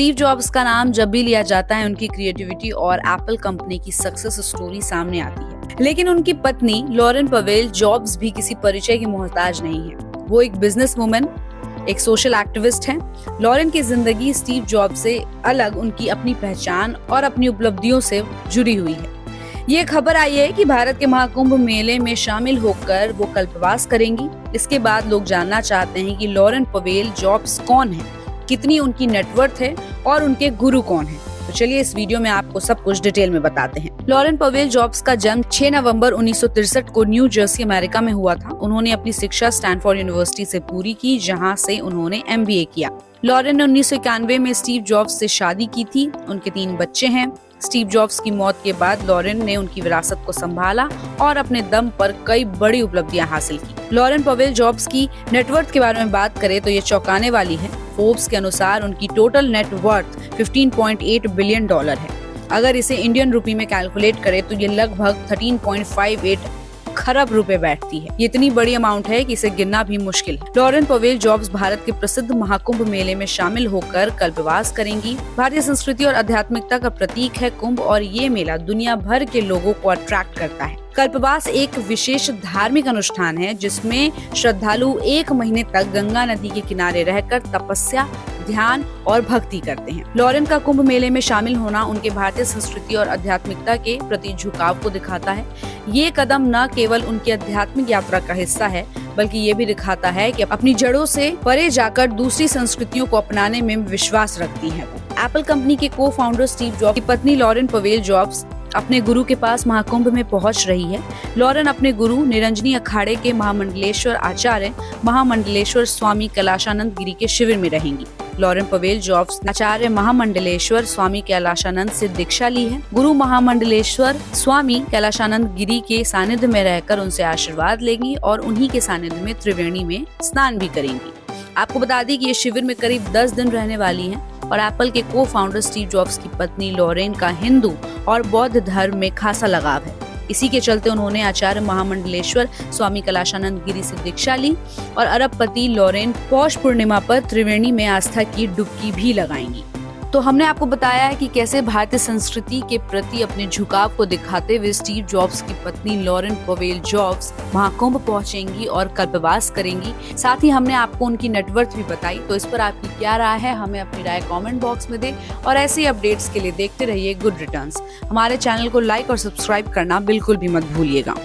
Steve jobs का नाम जब भी लिया जाता है उनकी क्रिएटिविटी और एप्पल कंपनी की सक्सेस स्टोरी सामने आती है। लेकिन उनकी पत्नी लॉरेन पवेल जॉब्स भी किसी परिचय की मोहताज नहीं है। वो एक बिजनेस वुमन, एक सोशल एक्टिविस्ट हैं। लॉरेन की जिंदगी स्टीव जॉब्स से अलग उनकी अपनी पहचान और अपनी उपलब्धियों से जुड़ी हुई है। ये खबर आई है कि भारत के महाकुंभ मेले में शामिल होकर वो कल्पवास करेंगी। इसके बाद लोग जानना चाहते हैं कि लॉरेन पवेल जॉब्स कौन है, कितनी उनकी नेटवर्थ है और उनके गुरु कौन है। तो चलिए इस वीडियो में आपको सब कुछ डिटेल में बताते हैं। लॉरेन पवेल जॉब्स का जन्म 6 नवंबर 1963 को न्यू जर्सी अमेरिका में हुआ था। उन्होंने अपनी शिक्षा स्टैनफोर्ड यूनिवर्सिटी से पूरी की, जहां से उन्होंने MBA किया। लॉरेन ने 1991 में स्टीव जॉब्स से शादी की थी। उनके 3 बच्चे हैं। स्टीव जॉब्स की मौत के बाद लॉरेन ने उनकी विरासत को संभाला और अपने दम पर कई बड़ी उपलब्धियां हासिल की। लॉरेन पवेल जॉब्स की नेटवर्थ के बारे में बात करें तो ये चौंकाने वाली है। फोर्ब्स के अनुसार उनकी टोटल नेटवर्थ $15.8 बिलियन है। अगर इसे इंडियन रुपी में कैलकुलेट करें तो ये लगभग 13.58 खरब रुपए बैठती है। ये इतनी बड़ी अमाउंट है कि इसे गिनना भी मुश्किल है। लॉरेन पवेल जॉब्स भारत के प्रसिद्ध महाकुंभ मेले में शामिल होकर कल्पवास करेंगी। भारतीय संस्कृति और आध्यात्मिकता का प्रतीक है कुंभ, और ये मेला दुनिया भर के लोगों को अट्रैक्ट करता है। कल्पवास एक विशेष धार्मिक अनुष्ठान है जिसमें श्रद्धालु 1 महीने तक गंगा नदी के किनारे रहकर तपस्या, ध्यान और भक्ति करते हैं। लॉरेन का कुंभ मेले में शामिल होना उनके भारतीय संस्कृति और आध्यात्मिकता के प्रति झुकाव को दिखाता है। ये कदम न केवल उनकी आध्यात्मिक यात्रा का हिस्सा है, बल्कि ये भी दिखाता है कि अपनी जड़ों से परे जाकर दूसरी संस्कृतियों को अपनाने में विश्वास रखती हैं। एप्पल कंपनी के को-फाउंडर स्टीव जॉब्स की पत्नी लॉरेन पवेल जॉब्स अपने गुरु के पास महाकुंभ में पहुंच रही है। लॉरेन अपने गुरु निरंजनी अखाड़े के महामंडलेश्वर आचार्य महामंडलेश्वर स्वामी कैलाशानंद गिरी के शिविर में रहेंगी। लॉरेन पवेल जॉब्स आचार्य महामंडलेश्वर स्वामी कैलाशानंद से दीक्षा ली है। गुरु महामंडलेश्वर स्वामी कैलाशानंद गिरी के सानिध्य में रहकर उनसे आशीर्वाद लेंगी और उन्हीं के सानिध्य में त्रिवेणी में स्नान भी करेंगी। आपको बता दी कि ये शिविर में करीब 10 दिन रहने वाली हैं और एप्पल के को-फाउंडर स्टीव जॉब्स की पत्नी लॉरेन का हिंदू और बौद्ध धर्म में खासा लगाव है। इसी के चलते उन्होंने आचार्य महामंडलेश्वर स्वामी कैलाशानंद गिरी से दीक्षा ली और अरबपति लॉरेन पौष पूर्णिमा पर त्रिवेणी में आस्था की डुबकी भी लगाएंगी। तो हमने आपको बताया है कि कैसे भारतीय संस्कृति के प्रति अपने झुकाव को दिखाते हुए स्टीव जॉब्स की पत्नी लॉरेन पवेल जॉब्स महाकुंभ पहुंचेंगी और कल्पवास करेंगी। साथ ही हमने आपको उनकी नेटवर्थ भी बताई। तो इस पर आपकी क्या राय है, हमें अपनी राय कमेंट बॉक्स में दें और ऐसे अपडेट्स के लिए देखते रहिए गुड रिटर्न्स। हमारे चैनल को लाइक और सब्सक्राइब करना बिल्कुल भी मत भूलिएगा।